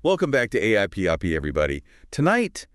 Welcome back to AIPOP, everybody. Tonight,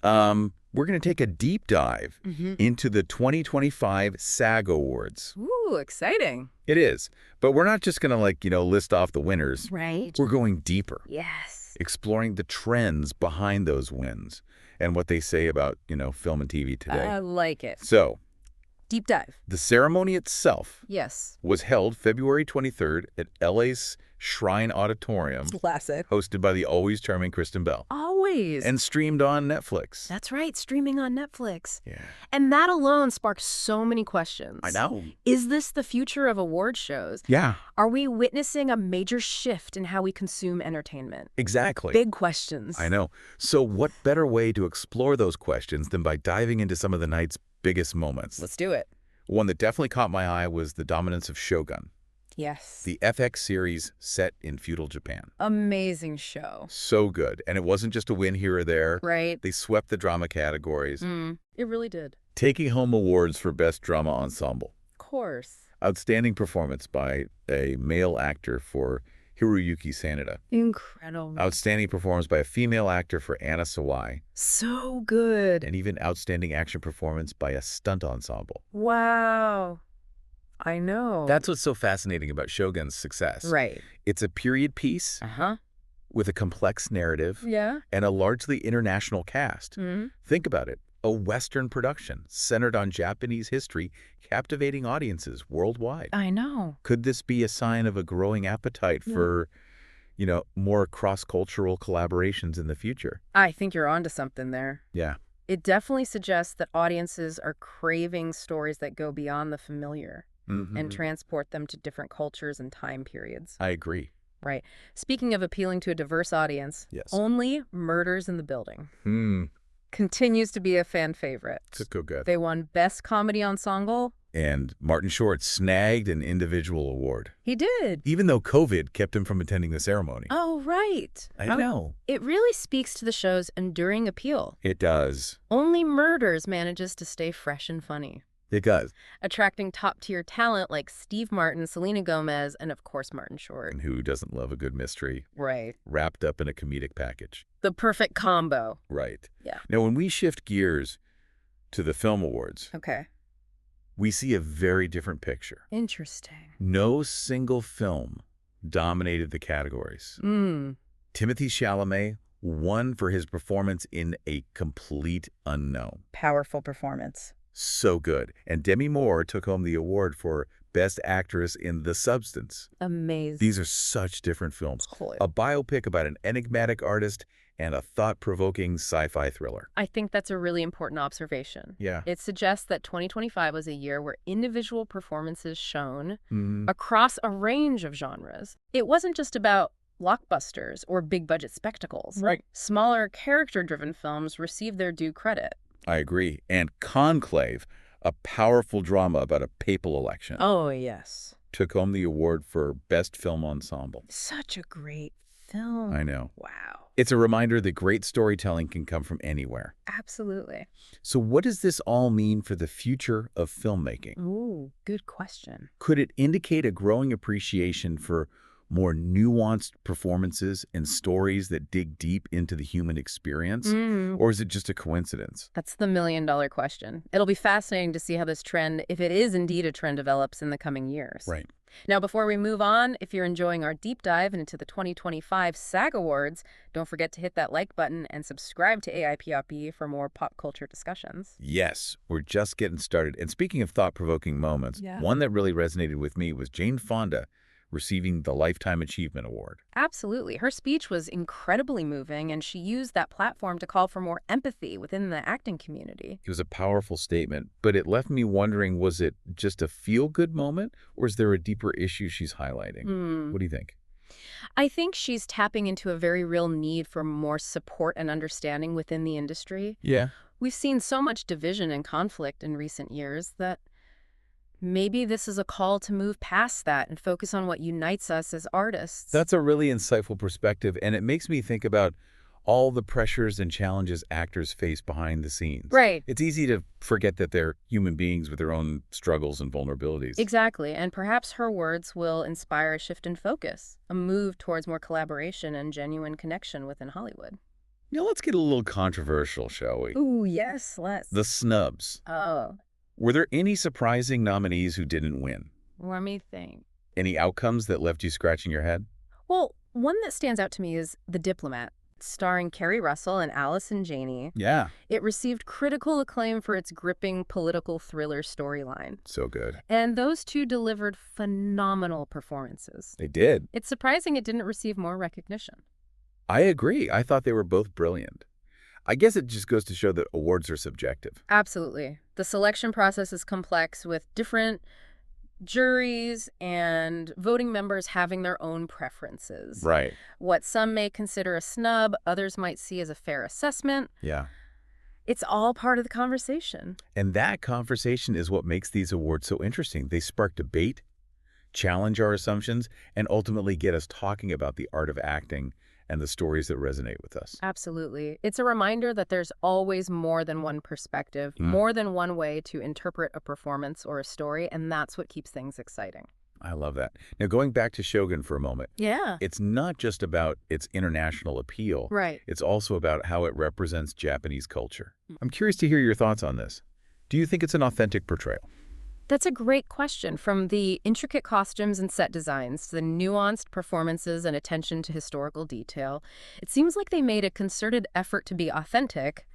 we're going to take a deep dive into the 2025 SAG Awards. Ooh, exciting. It is. But we're not just going to, list off the winners. Right. We're going deeper. Yes. Exploring the trends behind those wins and what they say about, film and TV today. I like it. So, Deep dive. the ceremony itself Yes. was held February 23rd at LA's Shrine Auditorium, Classic. hosted by the always charming Kristen Bell, Always. and streamed on Netflix. That's right, streaming on Netflix. Yeah. And that alone sparked so many questions. I know. Is this the future of award shows? Yeah, Are we witnessing a major shift in how we consume entertainment? exactly. Big questions. I know. So what better way to explore those questions than by diving into some of the night's biggest moments? Let's do it. One that definitely caught my eye was the dominance of Shogun, Yes. the FX series set in feudal Japan. Amazing show. So good. And it wasn't just a win here or there. Right? They swept the drama categories, It really did. taking home awards for Best Drama Ensemble. Of course. Outstanding performance by a male actor for Hiroyuki Sanada. Incredible. Outstanding performance by a female actor for Anna Sawai. So good. And even outstanding action performance by a stunt ensemble. Wow. I know. That's what's so fascinating about Shogun's success. right. It's a period piece Uh-huh. with a complex narrative Yeah. and a largely international cast. Mm-hmm. Think about it. A Western production centered on Japanese history, captivating audiences worldwide. I know. Could this be a sign of a growing appetite for, more cross-cultural collaborations in the future? I think you're onto something there. Yeah, It definitely suggests that audiences are craving stories that go beyond the familiar and transport them to different cultures and time periods. I agree. Right. Speaking of appealing to a diverse audience, Yes. Only Murders in the Building continues to be a fan favorite. So good. They won Best Comedy Ensemble. And Martin Short snagged an individual award, He did. even though COVID kept him from attending the ceremony. Oh, right. I know. It really speaks to the show's enduring appeal. It does. Only Murders manages to stay fresh and funny, It does. attracting top-tier talent like Steve Martin, Selena Gomez, and of course Martin Short. And who doesn't love a good mystery Right. wrapped up in a comedic package? The perfect combo. Right. Yeah. Now, when we shift gears to the film awards, Okay. we see a very different picture. Interesting. No single film dominated the categories. Timothée Chalamet won for his performance in A Complete Unknown. Powerful performance. So good. And Demi Moore took home the award for Best Actress in The Substance. Amazing. These are such different films. Totally. A biopic about an enigmatic artist and a thought-provoking sci-fi thriller. I think that's a really important observation. Yeah. It suggests that 2025 was a year where individual performances shone Mhm. across a range of genres. It wasn't just about blockbusters or big-budget spectacles. Right. Smaller, character-driven films received their due credit. I agree. And Conclave, a powerful drama about a papal election, Oh, yes. took home the award for Best Film Ensemble. Such a great film. I know. Wow. It's a reminder that great storytelling can come from anywhere. Absolutely. So what does this all mean for the future of filmmaking? Ooh, good question. Could it indicate a growing appreciation for more nuanced performances and stories that dig deep into the human experience? Or is it just a coincidence? That's the million-dollar question. It'll be fascinating to see how this trend, if it is indeed a trend, develops in the coming years. Right. Now, before we move on, if you're enjoying our deep dive into the 2025 SAG Awards, don't forget to hit that like button and subscribe to AIPOP for more pop culture discussions. Yes, we're just getting started. And speaking of thought-provoking moments, one that really resonated with me was Jane Fonda receiving the Lifetime Achievement Award. Absolutely. Her speech was incredibly moving, and she used that platform to call for more empathy within the acting community. It was a powerful statement, but it left me wondering, was it just a feel-good moment, or is there a deeper issue she's highlighting? What do you think? I think she's tapping into a very real need for more support and understanding within the industry. Yeah. We've seen so much division and conflict in recent years that maybe this is a call to move past that and focus on what unites us as artists. That's a really insightful perspective, and it makes me think about all the pressures and challenges actors face behind the scenes. Right. It's easy to forget that they're human beings with their own struggles and vulnerabilities. Exactly. And perhaps her words will inspire a shift in focus, a move towards more collaboration and genuine connection within Hollywood. Now let's get a little controversial, shall we? Ooh, yes, let's. The snubs. Oh, Were there any surprising nominees who didn't win? let me think. Any outcomes that left you scratching your head? Well, one that stands out to me is The Diplomat, starring Kerry Russell and Allison Janney. Yeah. It received critical acclaim for its gripping political thriller storyline. So good. And those two delivered phenomenal performances. They did. It's surprising it didn't receive more recognition. I agree. I thought they were both brilliant. I guess it just goes to show that awards are subjective. Absolutely. The selection process is complex with different juries and voting members having their own preferences. Right. What some may consider a snub, others might see as a fair assessment. Yeah. It's all part of the conversation. And that conversation is what makes these awards so interesting. They spark debate, challenge our assumptions, and ultimately get us talking about the art of acting and the stories that resonate with us. Absolutely. It's a reminder that there's always more than one perspective, more than one way to interpret a performance or a story, and that's what keeps things exciting. I love that. Now, going back to Shogun for a moment, Yeah. it's not just about its international appeal. Right. It's also about how it represents Japanese culture. I'm curious to hear your thoughts on this. Do you think it's an authentic portrayal? That's a great question. From the intricate costumes and set designs to the nuanced performances and attention to historical detail, it seems like they made a concerted effort to be authentic.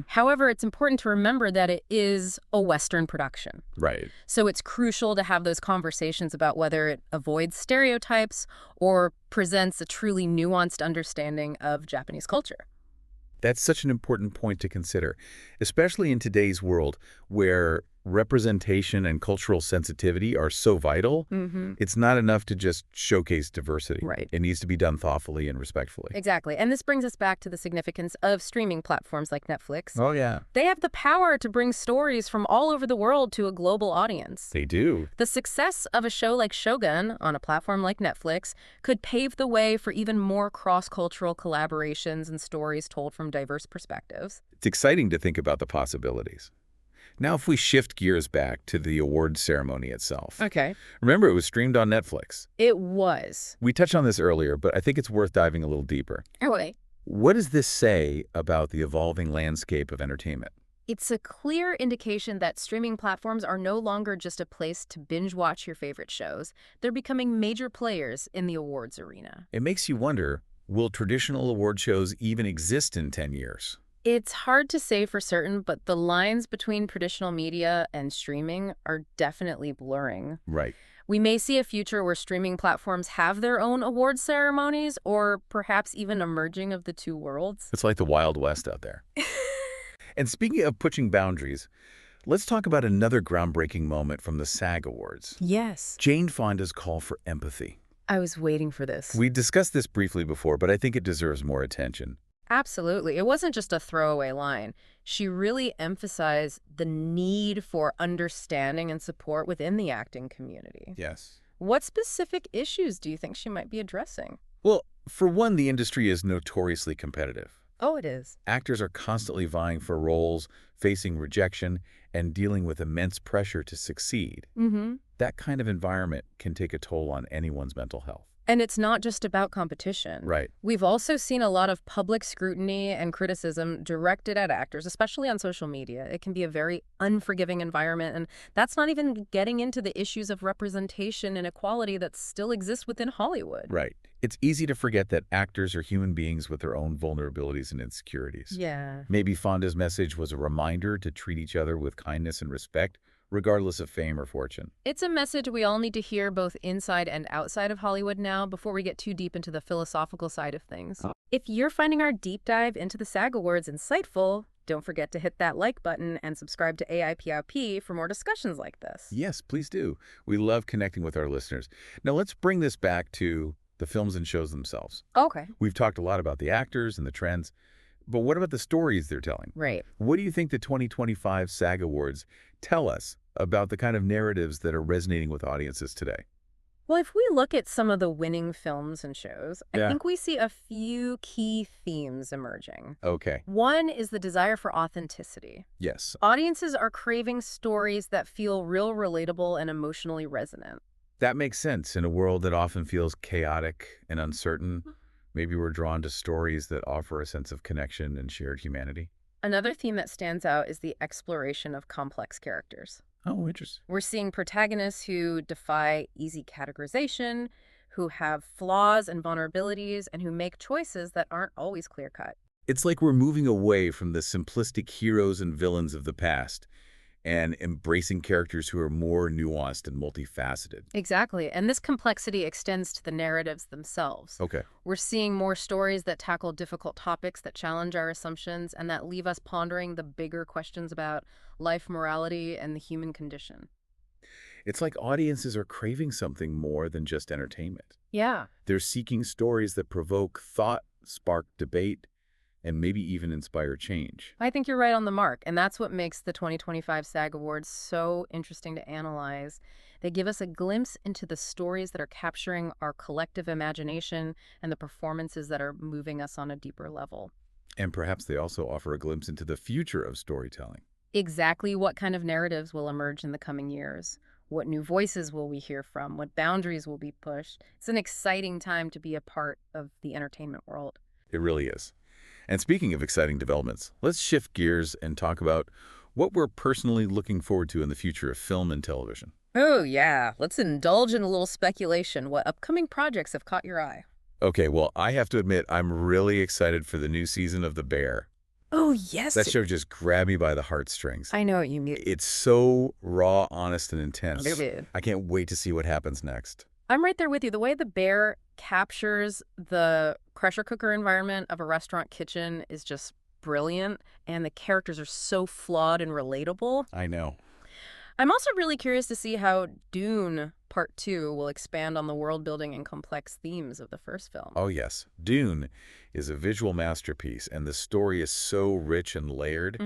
However, it's important to remember that it is a Western production. Right. So it's crucial to have those conversations about whether it avoids stereotypes or presents a truly nuanced understanding of Japanese culture. That's such an important point to consider, especially in today's world where representation and cultural sensitivity are so vital. It's not enough to just showcase diversity. Right. It needs to be done thoughtfully and respectfully. Exactly. And this brings us back to the significance of streaming platforms like Netflix. Oh, yeah. They have the power to bring stories from all over the world to a global audience. They do. The success of a show like Shogun on a platform like Netflix could pave the way for even more cross-cultural collaborations and stories told from diverse perspectives. It's exciting to think about the possibilities. Now, if we shift gears back to the awards ceremony itself. Okay. Remember, it was streamed on Netflix. It was. We touched on this earlier, but I think it's worth diving a little deeper. Okay. What does this say about the evolving landscape of entertainment? It's a clear indication that streaming platforms are no longer just a place to binge watch your favorite shows. They're becoming major players in the awards arena. It makes you wonder, will traditional award shows even exist in 10 years? It's hard to say for certain, but the lines between traditional media and streaming are definitely blurring. Right. We may see a future where streaming platforms have their own award ceremonies, or perhaps even a merging of the two worlds. It's like the Wild West out there. And speaking of pushing boundaries, let's talk about another groundbreaking moment from the SAG Awards. Yes. Jane Fonda's call for empathy. I was waiting for this. We discussed this briefly before, but I think it deserves more attention. Absolutely. It wasn't just a throwaway line. She really emphasized the need for understanding and support within the acting community. Yes. What specific issues do you think she might be addressing? Well, for one, the industry is notoriously competitive. Oh, it is. Actors are constantly vying for roles, facing rejection, and dealing with immense pressure to succeed. That kind of environment can take a toll on anyone's mental health. And it's not just about competition. Right. We've also seen a lot of public scrutiny and criticism directed at actors, especially on social media. It can be a very unforgiving environment, and that's not even getting into the issues of representation and equality that still exist within Hollywood. Right. It's easy to forget that actors are human beings with their own vulnerabilities and insecurities. Yeah. Maybe Fonda's message was a reminder to treat each other with kindness and respect, regardless of fame or fortune. It's a message we all need to hear both inside and outside of Hollywood now before we get too deep into the philosophical side of things. If you're finding our deep dive into the SAG Awards insightful, don't forget to hit that like button and subscribe to AIPRP for more discussions like this. Yes, please do. We love connecting with our listeners. Now let's bring this back to the films and shows themselves. Okay. We've talked a lot about the actors and the trends, but what about the stories they're telling? Right. What do you think the 2025 SAG Awards tell us about the kind of narratives that are resonating with audiences today? Well, if we look at some of the winning films and shows, I Yeah. think we see a few key themes emerging. Okay. One is the desire for authenticity. Yes. Audiences are craving stories that feel real, relatable, and emotionally resonant. That makes sense. In a world that often feels chaotic and uncertain, maybe we're drawn to stories that offer a sense of connection and shared humanity. Another theme that stands out is the exploration of complex characters. Oh, interesting. We're seeing protagonists who defy easy categorization, who have flaws and vulnerabilities, and who make choices that aren't always clear-cut. It's like we're moving away from the simplistic heroes and villains of the past and embracing characters who are more nuanced and multifaceted. Exactly, and this complexity extends to the narratives themselves. Okay. We're seeing more stories that tackle difficult topics, that challenge our assumptions, and that leave us pondering the bigger questions about life, morality, and the human condition. It's like audiences are craving something more than just entertainment. Yeah. They're seeking stories that provoke thought, spark debate, and maybe even inspire change. I think you're right on the mark, and that's what makes the 2025 SAG Awards so interesting to analyze. They give us a glimpse into the stories that are capturing our collective imagination and the performances that are moving us on a deeper level. And perhaps they also offer a glimpse into the future of storytelling. Exactly what kind of narratives will emerge in the coming years? What new voices will we hear from? What boundaries will be pushed? It's an exciting time to be a part of the entertainment world. It really is. And speaking of exciting developments, let's shift gears and talk about what we're personally looking forward to in the future of film and television. Oh, yeah. Let's indulge in a little speculation. What upcoming projects have caught your eye? Okay, well, I have to admit, I'm really excited for the new season of The Bear. Oh, yes. That show just grabbed me by the heartstrings. I know what you mean. It's so raw, honest, and intense. Vivid. I can't wait to see what happens next. I'm right there with you. The way The Bear captures the pressure cooker environment of a restaurant kitchen is just brilliant, and the characters are so flawed and relatable. I know. I'm also really curious to see how Dune Part 2 will expand on the world building and complex themes of the first film. Oh, yes. Dune is a visual masterpiece, and the story is so rich and layered.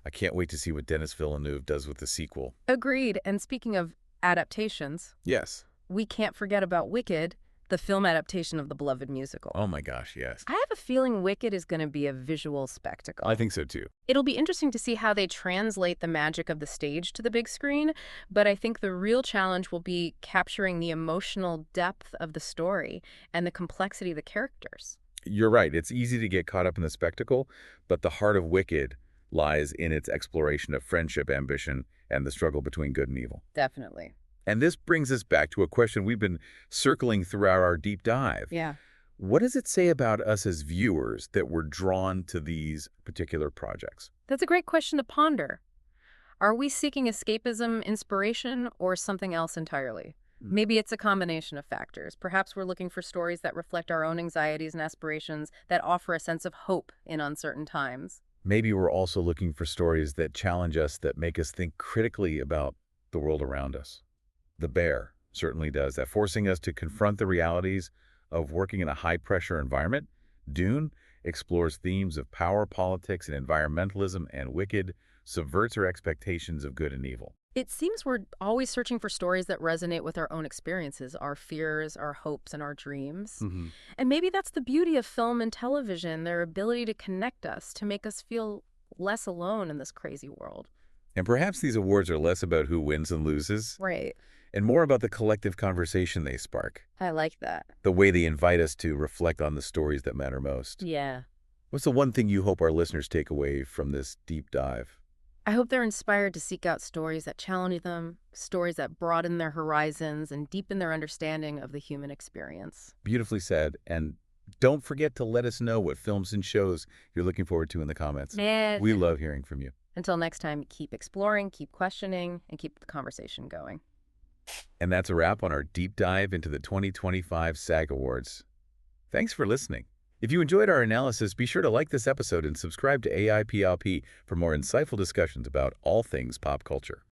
I can't wait to see what Denis Villeneuve does with the sequel. Agreed. And speaking of adaptations, Yes. we can't forget about Wicked, the film adaptation of the beloved musical. Oh, my gosh, yes. I have a feeling Wicked is going to be a visual spectacle. I think so, too. It'll be interesting to see how they translate the magic of the stage to the big screen, but I think the real challenge will be capturing the emotional depth of the story and the complexity of the characters. You're right. It's easy to get caught up in the spectacle, but the heart of Wicked lies in its exploration of friendship, ambition, and the struggle between good and evil. Definitely. And this brings us back to a question we've been circling throughout our deep dive. Yeah. What does it say about us as viewers that we're drawn to these particular projects? That's a great question to ponder. Are we seeking escapism, inspiration, or something else entirely? Maybe it's a combination of factors. Perhaps we're looking for stories that reflect our own anxieties and aspirations, that offer a sense of hope in uncertain times. Maybe we're also looking for stories that challenge us, that make us think critically about the world around us. The Bear certainly does that, forcing us to confront the realities of working in a high-pressure environment. Dune explores themes of power, politics, and environmentalism, and Wicked subverts our expectations of good and evil. It seems we're always searching for stories that resonate with our own experiences, our fears, our hopes, and our dreams. And maybe that's the beauty of film and television, their ability to connect us, to make us feel less alone in this crazy world. And perhaps these awards are less about who wins and loses, Right. and more about the collective conversation they spark, I like that. the way they invite us to reflect on the stories that matter most. Yeah. What's the one thing you hope our listeners take away from this deep dive? I hope they're inspired to seek out stories that challenge them, stories that broaden their horizons and deepen their understanding of the human experience. Beautifully said. And don't forget to let us know what films and shows you're looking forward to in the comments. Yes. We love hearing from you. Until next time, keep exploring, keep questioning, and keep the conversation going. And that's a wrap on our deep dive into the 2025 SAG Awards. Thanks for listening. If you enjoyed our analysis, be sure to like this episode and subscribe to AIPLP for more insightful discussions about all things pop culture.